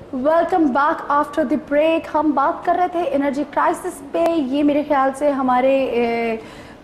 Welcome back after the break. हम बात कर रहे थे एनर्जी क्राइसिस पे। ये मेरे ख्याल से हमारे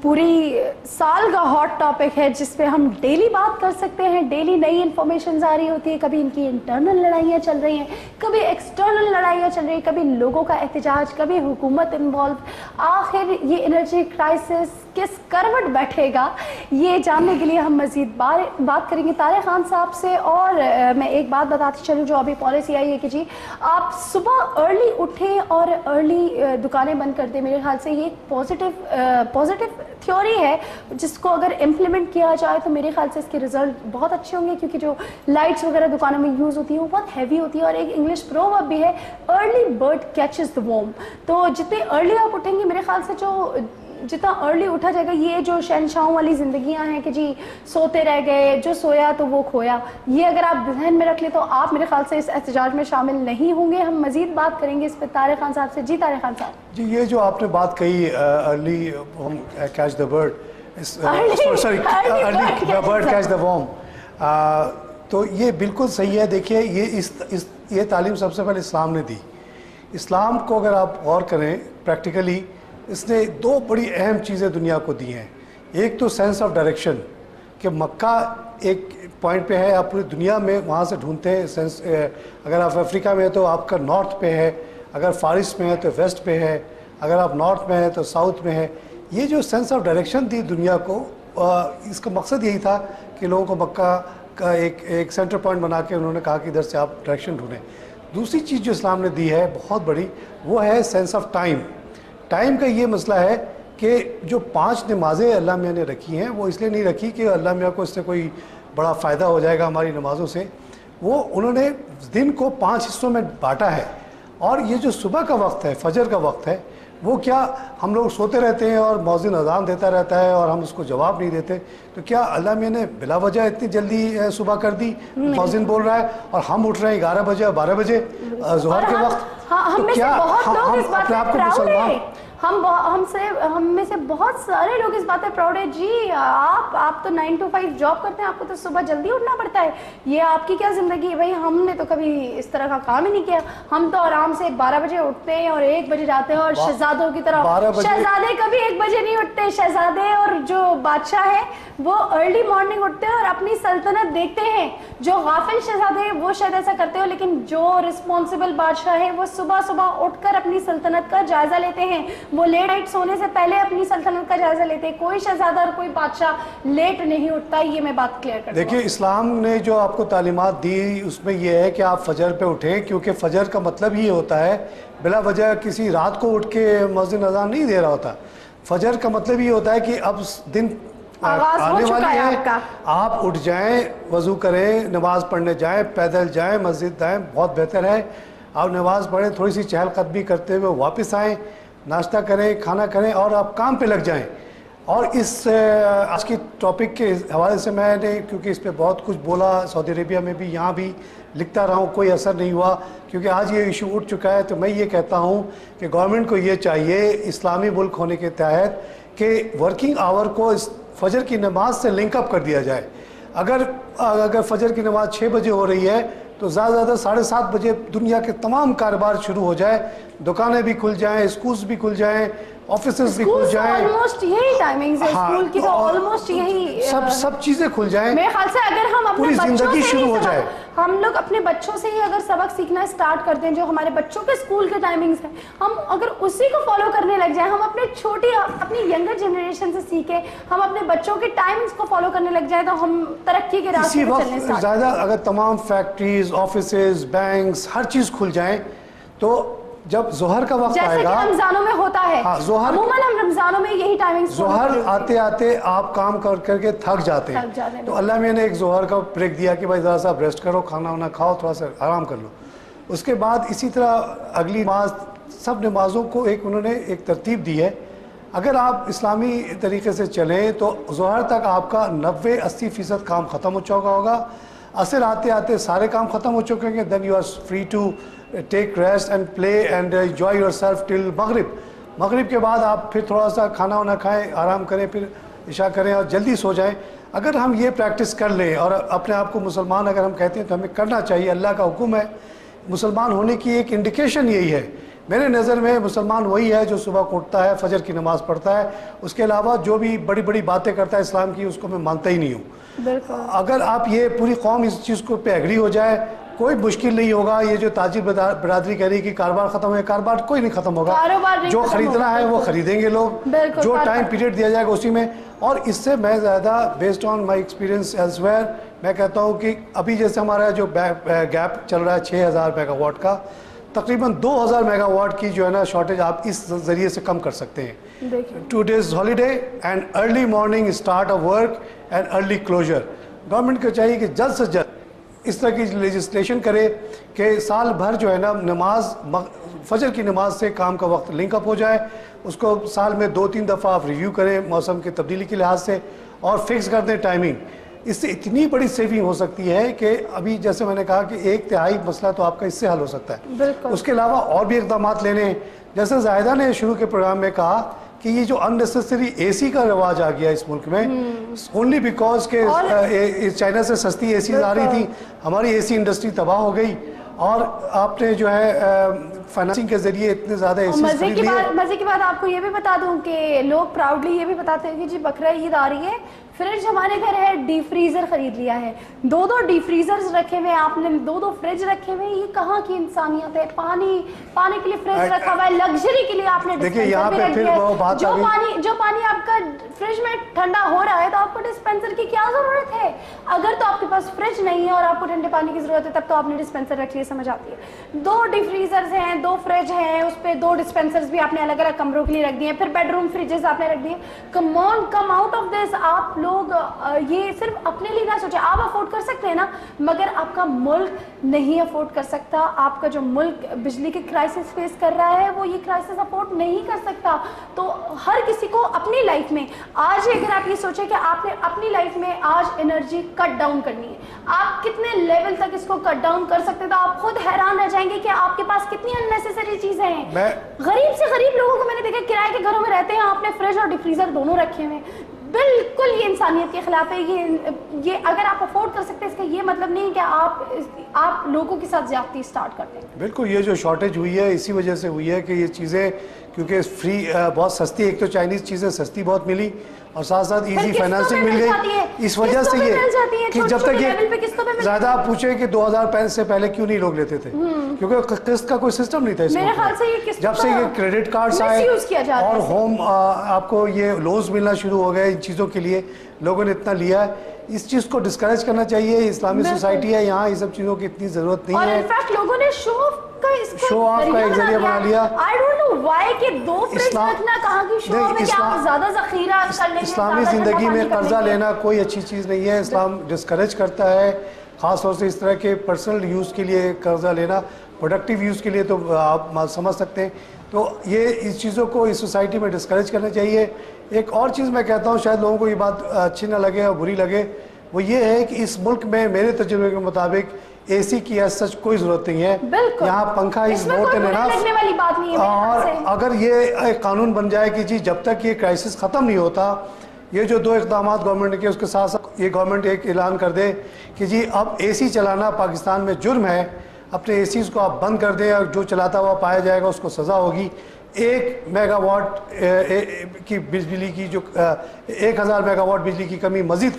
पूरी साल का हॉट टॉपिक है जिस पे हम डेली बात कर सकते हैं। डेली नई इन्फॉर्मेशन आ रही होती है, कभी इनकी इंटरनल लड़ाइयाँ चल रही हैं, कभी एक्सटर्नल लड़ाइयाँ चल रही हैं, कभी लोगों का एहतजाज, कभी हुकूमत इन्वॉल्व। आखिर ये एनर्जी क्राइसिस किस करवट बैठेगा, ये जानने के लिए हम मज़ीद बात करेंगे तारिक खान साहब से। और मैं एक बात बताती चलूँ, जो अभी पॉलिसी आई है कि जी आप सुबह अर्ली उठें और अर्ली दुकानें बंद कर दें। मेरे ख्याल से ये एक पॉजिटिव थ्योरी है जिसको अगर इम्प्लीमेंट किया जाए तो मेरे ख्याल से इसके रिजल्ट बहुत अच्छे होंगे, क्योंकि जो लाइट्स वगैरह दुकानों में यूज़ होती है वो बहुत हैवी होती है। और एक इंग्लिश प्रोवर्ब भी है, early bird catches the worm. तो जितने अर्ली आप उठेंगे, मेरे ख्याल से जो जितना अर्ली उठा जाएगा, ये जो शहनशाहों वाली ज़िंदगियां हैं कि जी सोते रह गए, जो सोया तो वो खोया, ये अगर आप ध्यान में रख ले तो आप मेरे ख्याल से इस एहतजाज में शामिल नहीं होंगे। हम मज़ीद बात करेंगे इस पर तारिक खान साहब से। जी तारिक खान साहब जी, ये जो आपने बात कही early catch the bird, sorry early bird catch the worm, तो ये बिल्कुल सही है। देखिए ये तालीम सबसे पहले इस्लाम ने दी। इस्लाम को अगर आप गौर करें प्रैक्टिकली, इसने दो बड़ी अहम चीज़ें दुनिया को दी हैं। एक तो सेंस ऑफ डायरेक्शन, कि मक्का एक पॉइंट पे है, आप पूरी दुनिया में वहाँ से ढूंढते हैं सेंस। अगर आप अफ्रीका में हैं तो आपका नॉर्थ पे है, अगर फारिस में है तो वेस्ट पे है, अगर आप नॉर्थ में हैं तो साउथ में है। ये जो सेंस ऑफ डायरेक्शन दी दुनिया को, इसका मकसद यही था कि लोगों को मक्का का एक सेंटर पॉइंट बना के उन्होंने कहा कि इधर से आप डायरेक्शन ढूंढें। दूसरी चीज़ जो इस्लाम ने दी है बहुत बड़ी, वो है सेंस ऑफ टाइम। टाइम का ये मसला है कि जो 5 नमाज़ें अल्लाह मियाँ ने रखी हैं, वो इसलिए नहीं रखी कि अल्लाह मियाँ को इससे कोई बड़ा फ़ायदा हो जाएगा हमारी नमाज़ों से। वो उन्होंने दिन को 5 हिस्सों में बांटा है। और ये जो सुबह का वक्त है, फजर का वक्त है, वो क्या हम लोग सोते रहते हैं और मौज़िन अज़ान देता रहता है और हम उसको जवाब नहीं देते, तो क्या अल्लाह मियाँ ने बिला वजह इतनी जल्दी सुबह कर दी? मौज़िन बोल रहा है और हम उठ रहे हैं 11 बजे और 12 बजे ज़ोहर के वक्त। हम में से बहुत लोग इस बात पे प्राउड हैं। हम में से बहुत सारे लोग इस बात पे प्राउड है। जी आप तो 9 to 5 जॉब करते हैं, आपको तो सुबह जल्दी उठना पड़ता है, ये आपकी क्या ज़िंदगी है भाई? हमने तो कभी इस तरह का काम ही नहीं किया। हम तो आराम से 12 बजे उठते हैं और 1 बजे जाते हैं। और शहजादों की तरह, शहजादे कभी 1 बजे नहीं उठते। शहजादे और जो बादशाह है वो अर्ली मॉर्निंग उठते हैं और अपनी सल्तनत देखते हैं। जो गाफिल शहजादे हैं वो शायद ऐसा करते हो, लेकिन जो रिस्पॉन्सिबल बादशाह है वो सुबह सुबह उठकर अपनी सल्तनत का जायजा लेते हैं। वो लेट नाइट सोने से पहले अपनी सल्तनत का जायजा लेते हैं। कोई शहजादा और कोई बादशाह लेट नहीं उठता। ये मैं बात क्लियर कर दूं। देखिए, इस्लाम ने जो आपको तालीमात दी उसमें यह है कि आप फजर पे उठें, क्योंकि फजर का मतलब ही होता है बिला वजह किसी रात को उठ के मौज़िन अज़ान नहीं दे रहा होता। फजर का मतलब ये होता है कि अब दिन आने वाली है, आप उठ जाएं, वज़ू करें, नमाज़ पढ़ने जाएं, पैदल जाएं, मस्जिद जाएं, बहुत बेहतर है। आप नमाज़ पढ़ें, थोड़ी सी चहलकदमी करते हुए वापस आएँ, नाश्ता करें, खाना करें और आप काम पे लग जाएं। और इस आज की टॉपिक के हवाले से मैंने, क्योंकि इस पे बहुत कुछ बोला, सऊदी अरेबिया में भी, यहाँ भी लिखता रहा हूँ, कोई असर नहीं हुआ, क्योंकि आज ये इशू उठ चुका है। तो मैं ये कहता हूँ कि गवर्नमेंट को ये चाहिए, इस्लामी मुल्क होने के तहत, कि वर्किंग आवर को इस फजर की नमाज से लिंकअप कर दिया जाए। अगर फजर की नमाज 6 बजे हो रही है तो ज़्यादा 7:30 बजे दुनिया के तमाम कारोबार शुरू हो जाए, दुकानें भी खुल जाएं, स्कूल्स भी खुल जाएं, ऑफिसेस भी खुल जाएं। ऑलमोस्ट यही टाइमिंग्स है स्कूल की, तो ऑलमोस्ट यही सब चीज़ें खुल जाएं। मेरे ख्याल से अगर हम अपने पूरी जिंदगी शुरू हो जाए, हम लोग अपने बच्चों से ही अगर सबक सीखना स्टार्ट करते हैं, जो हमारे बच्चों के स्कूल के टाइमिंग्स हैं, हम अगर उसी को फॉलो करने लग जाएं, हम अपनी यंगर जनरेशन से सीखे, हम अपने बच्चों के टाइमिंग्स को फॉलो करने लग जाए, तो हम तरक्की के रास्ते पे चलने स्टार्ट। ज़्यादा अगर तमाम फैक्ट्रीज, ऑफिसेज, बैंक्स, हर चीज़ खुल जाएं, तो जब जोहर का वक्त आएगा, जैसे कि रमजानों में होता है, हाँ, जोहर अमूमन हम रमजानों में यही टाइमिंग, जोहर आते आते आप काम करके थक जाते हैं, तो अल्लाह मियाँ ने एक जोहर का ब्रेक दिया कि भाई ज़रा सा रेस्ट करो, खाना वाना खाओ, थोड़ा सा आराम कर लो। उसके बाद इसी तरह अगली नमाज, सब नमाज़ों को उन्होंने एक तरतीब दी है। अगर आप इस्लामी तरीके से चलें तो जोहर तक आपका 90-80% काम ख़त्म हो चुका होगा। असर आते आते सारे काम ख़त्म हो चुके होंगे। Then you are free to take rest and play and enjoy yourself till मगरिब के बाद आप फिर थोड़ा सा खाना वाना खाएं, आराम करें, फिर इशा करें और जल्दी सो जाएं। अगर हम ये प्रैक्टिस कर लें और अपने आप को मुसलमान अगर हम कहते हैं तो हमें करना चाहिए, अल्लाह का हुक्म है मुसलमान होने की एक इंडिकेशन यही है मेरे नज़र में। मुसलमान वही है जो सुबह को उठता है, फजर की नमाज़ पढ़ता है, उसके अलावा जो भी बड़ी बड़ी बातें करता है इस्लाम की, उसको मैं मानता ही नहीं हूँ। अगर आप ये पूरी कौम इस चीज़ को पे एग्री हो जाए, कोई मुश्किल नहीं होगा। ये जो ताजिर बरादरी कह रही कि कारोबार ख़त्म है, कारोबार कोई नहीं ख़त्म होगा। जो ख़रीदना है वो ख़रीदेंगे लोग, जो टाइम पीरियड दिया जाएगा उसी में। और इससे मैं ज़्यादा based on my experience elsewhere मैं कहता हूँ कि अभी जैसे हमारा जो गैप चल रहा है 6000 मेगावाट का, तकरीबन 2000 मेगावाट की जो है ना शॉर्टेज आप इस ज़रिए से कम कर सकते हैं। 2 days holiday and early morning start of work and early closure. Government को चाहिए कि जल्द से जल्द इस तरह की लेजिस्लेशन करे कि साल भर जो है ना नमाज फजर की नमाज से काम का वक्त लिंक अप हो जाए। उसको साल में 2-3 दफ़ा आप रिव्यू करें मौसम की तब्दीली के लिहाज से, और फिक्स कर दें टाइमिंग। इससे इतनी बड़ी सेविंग हो सकती है कि अभी जैसे मैंने कहा कि 1/3 मसला तो आपका इससे हल हो सकता है। उसके अलावा और भी इक़दाम लेने, जैसे जाहिदा ने शुरू के प्रोग्राम में कहा कि ये जो अननेसेसरी एसी का रवाज आ गया इस मुल्क में, ओनली बिकॉज के चाइना से सस्ती एसी आ रही थी, हमारी एसी इंडस्ट्री तबाह हो गई। और आपने जो है फाइनेंसिंग के जरिए इतने ज़्यादा एसी खरीद लिए। मजे की बात आपको ये भी बता दूं कि लोग प्राउडली ये भी बताते हैं कि जी बकरा ईद आ रही है, फ्रिज हमारे घर है, डीप फ्रीजर खरीद लिया है, 2-2 डीप फ्रीजर्स रखे हुए हैं आपने, 2-2 फ्रिज रखे हुए हैं। ये कहाँ की इंसानियत है? पानी के लिए फ्रिज रखा हुआ है, लग्जरी के लिए आपने डिस्पेंसर भी रख दिया है। जो पानी आपका फ्रिज में ठंडा हो रहा है तो आपको डिस्पेंसर की क्या जरूरत है? अगर तो आपके पास फ्रिज नहीं है और आपको ठंडे पानी की जरूरत है तब तो आपने डिस्पेंसर रख लिया, समझ आती है। 2 डीप फ्रीजर्स हैं, 2 फ्रिज हैं, उस पर 2 डिस्पेंसर्स भी आपने अलग अलग कमरों के लिए रख दिए, फिर बेडरूम फ्रिजेस आपने रख दिए। Come on, come out of this. आप लोग ये सिर्फ अपने लिए ना सोचे, आप अफोर्ड कर सकते हैं ना, मगर आपका मुल्क नहीं अफोर्ड कर सकता। आपका जो मुल्क बिजली की क्राइसिस फेस कर रहा है वो ये क्राइसिस अफोर्ड नहीं कर सकता। तो हर किसी को अपनी लाइफ में आज अगर आप ये सोचें कि आपने अपनी लाइफ में आज एनर्जी कट डाउन करनी है, आप कितने लेवल तक इसको कट डाउन कर सकते हैं, तो आप खुद हैरान रह जाएंगे कि आपके पास कितनी अननेसेसरी चीजें हैं। गरीब से गरीब लोगों को मैंने देखा किराए के घरों में रहते हैं, आपने फ्रिज और डिफ्रीजर दोनों रखे हुए हैं। बिल्कुल ये इंसानियत के खिलाफ है। ये अगर आप अफोर्ड कर सकते हैं इसका ये मतलब नहीं कि आप लोगों के साथ ज्यादती स्टार्ट करते हैं। बिल्कुल, ये जो शॉर्टेज हुई है इसी वजह से हुई है कि ये चीज़ें क्योंकि फ्री बहुत सस्ती, एक तो चाइनीज़ चीज़ें सस्ती बहुत मिली और साथ साथ इजी फाइनेंसिंग मिल गई। इस वजह से ये कि जब तक ये ज़्यादा आप पूछे कि 2000 से पहले क्यों नहीं लोग लेते थे, क्योंकि किस्त का कोई सिस्टम नहीं था इसमें। जब से ये क्रेडिट कार्ड्स आए और होम आपको ये लोन्स मिलना शुरू हो गए इन चीज़ों के लिए, लोगों ने इतना लिया है। इस चीज़ को डिस्करेज करना चाहिए। इस्लामी सोसाइटी है, यहाँ ये सब चीज़ों की इतनी ज़रूरत नहीं है। इनफैक्ट लोगों ने शो ऑफ का एक जरिया बना लिया। I don't know why कि 2 फ्रिज रखना कहाँ की शो ऑफ है कि आप ज़्यादा ज़ख़ीरा कर लेंगे। इस्लामी ज़िंदगी में कर्जा लेना कोई अच्छी चीज़ नहीं है। इस्लाम डिस्करेज करता है ख़ास तौर से इस तरह के पर्सनल यूज़ के लिए कर्जा लेना। प्रोडक्टिव यूज़ के लिए तो आप समझ सकते हैं। तो ये इस चीज़ों को इस सोसाइटी में डिस्करेज करना चाहिए। एक और चीज़ मैं कहता हूँ, शायद लोगों को ये बात अच्छी ना लगे और बुरी लगे, वो ये है कि इस मुल्क में मेरे तजुर्बे के मुताबिक एसी की ऐसा सच कोई ज़रूरत नहीं है। यहाँ पंखा इस नॉट एंड इनफ। और अगर ये एक कानून बन जाए कि जी जब तक ये क्राइसिस ख़त्म नहीं होता, ये जो 2 इक़दाम गवर्नमेंट ने किए उसके साथ साथ ये गवर्नमेंट एक ऐलान कर दे कि जी अब एसी चलाना पाकिस्तान में जुर्म है, अपने एसीज़ को आप बंद कर दें और जो चलाता हुआ पाया जाएगा उसको सज़ा होगी। 1 मेगावाट की बिजली की जो 1000 मेगावाट बिजली की कमी मज़ीद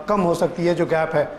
कम हो सकती है। जो गैप है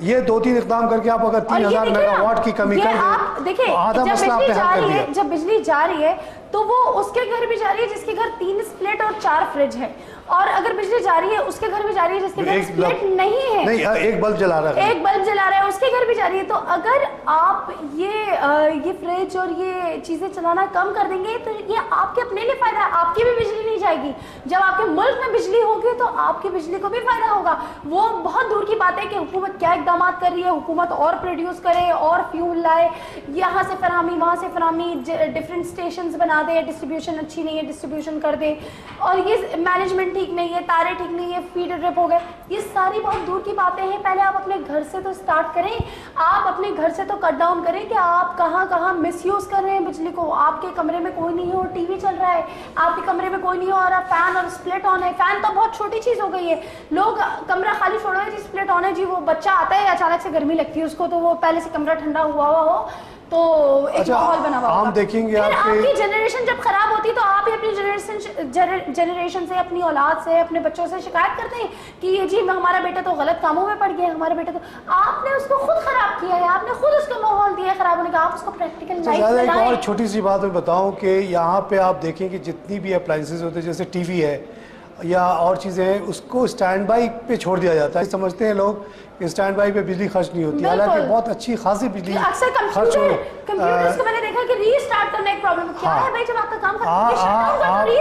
ये 2-3 इक़दाम करके आप अगर 3000 मेगावाट की कमी कर दें तो आधा मसला आपने हल कर दिया। जब बिजली जा रही है तो वो उसके घर भी जा रही है जिसके घर 3 स्प्लिट और 4 फ्रिज है, और अगर बिजली जा रही है उसके घर भी जा रही है जिसके घर स्प्लिट नहीं है, नहीं एक बल्ब जला रहा है, एक बल्ब जला रहा है, उसके घर भी जा रही है। तो अगर आप ये फ्रिज और ये चीजें चलाना कम कर देंगे तो ये आपके अपने लिए फायदा है, आपकी भी बिजली नहीं जाएगी। जब आपके मुल्क में बिजली होगी तो आपकी बिजली को भी फायदा होगा। वो बहुत दूर की बात है कि हुकूमत क्या इकदाम कर रही है, हुकूमत और प्रोड्यूस करे और फ्यूल लाए, यहाँ से फरामी वहाँ से फरामी, डिफरेंट स्टेशन बना بنا دیں, ڈسٹریبیوشن اچھی نہیں ہے ڈسٹریبیوشن کر دیں, اور یہ مینجمنٹ ٹھیک نہیں ہے, تارے ٹھیک نہیں ہے, فیڈ ڈرپ ہو گئے. یہ ساری بہت دور کی باتیں ہیں. پہلے آپ اپنے گھر سے تو اسٹارٹ کریں, آپ اپنے گھر سے تو کٹ ڈاؤن کریں کہ آپ کہاں کہاں مس یوز کر رہے ہیں بجلی کو. آپ کے کمرے میں کوئی نہیں ہو, ٹی وی چل رہا ہے, آپ کے کمرے میں کوئی نہیں ہو اور آپ فین اور اسپلٹ آن ہے. فین تو بہت چھوٹی چیز ہو گئی ہے, لوگ کمرہ خالی چھوڑو جی اسپلٹ آن ہے جی, وہ بچہ آتا ہے اچانک سے گرمی لگتی ہے اس کو, تو وہ پہلے سے کمرہ ٹھنڈا ہوا ہو تو ایک ماحول بنا ہوا ہوگا. دیکھیں گے آپ کی جنریشن جب خراب ہوتی تو آپ ہی اپنی جنریشن سے, اپنی اولاد سے, اپنے بچوں سے شکایت کرتے ہیں کہ یہ جی ہمارا بیٹا تو غلط کاموں میں پڑ گیا, ہمارا بیٹا تو, آپ نے اس کو خود خراب کیا ہے, آپ نے خود اس کو ماحول دیا ہے خراب ہونے کا. آپ اس کو پریکٹیکل لائف میں ایک اور چھوٹی سی بات میں بتاؤں کہ یہاں پہ آپ دیکھیں کہ جتنی بھی اپلائنسز ہوتے ہیں جیسے ٹی وی ہے یا اور چیزیں ہیں, اس کو اسٹینڈ بائی پہ چھوڑ دیا جاتا ہے. سمجھتے ہیں لوگ کہ اسٹینڈ بائی پہ بجلی خرچ نہیں ہوتی, حالانکہ بہت اچھی خاصی بجلی خرچ ہو. کمپیوٹرز کو میں نے دیکھا کہ ری اسٹارٹ کرنے ایک پرابلم کیا ہے بھائی, جب آپ کا کام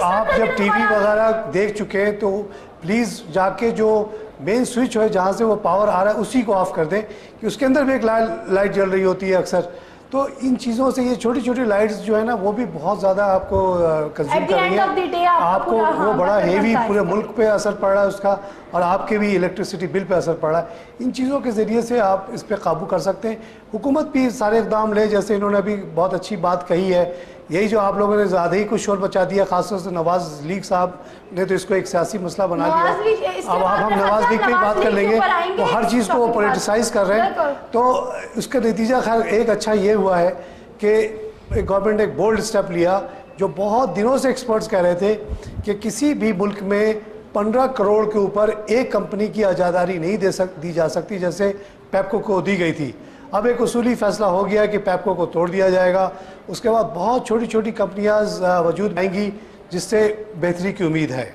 آپ جب ٹی وی وغیرہ دیکھ چکے ہیں تو پلیز جا کے جو مین سوئچ ہے جہاں سے وہ پاور آ رہا ہے اسی کو آف کر دیں, کہ اس کے اندر بھی ایک لائٹ جل رہی ہوتی ہے اکثر. تو ان چیزوں سے یہ چھوٹی چھوٹی لائٹس جو ہے نا وہ بھی بہت زیادہ آپ کو کنزیوم کر رہی ہیں, آپ کو وہ بڑا ہیوی پورے ملک پہ اثر پڑ رہا ہے اس کا, اور آپ کے بھی الیکٹریسٹی بل پہ اثر پڑ رہا ہے. ان چیزوں کے ذریعے سے آپ اس پہ قابو کر سکتے ہیں. حکومت بھی سارے اقدام لے, جیسے انہوں نے ابھی بہت اچھی بات کہی ہے, یہی جو آپ لوگوں نے زیادہ ہی کچھ شور بچا دیا, خاص طور سے نواز لیگ صاحب نے تو اس کو ایک سیاسی مسئلہ بنا دیا. اب ہم نواز لیگ پہ بات کر لیں گے, وہ ہر چیز کو پولیٹیسائز کر رہے ہیں. تو اس کا نتیجہ خیر ایک اچھا یہ ہوا ہے کہ گورنمنٹ نے ایک بولڈ سٹیپ لیا, جو بہت دنوں سے ایکسپرٹس کہہ رہے تھے کہ کسی بھی ملک میں 15 کروڑ کے اوپر ایک کمپنی کی اجاراداری نہیں دی جا سکتی جیسے پیپکو کو دی گئی تھی. اب ایک اصولی فیصلہ ہو گیا کہ پیپکو کو توڑ دیا جائے گا. اس کے بعد بہت چھوٹی چھوٹی کمپنیاں وجود آئیں گی جس سے بہتری کی امید ہے.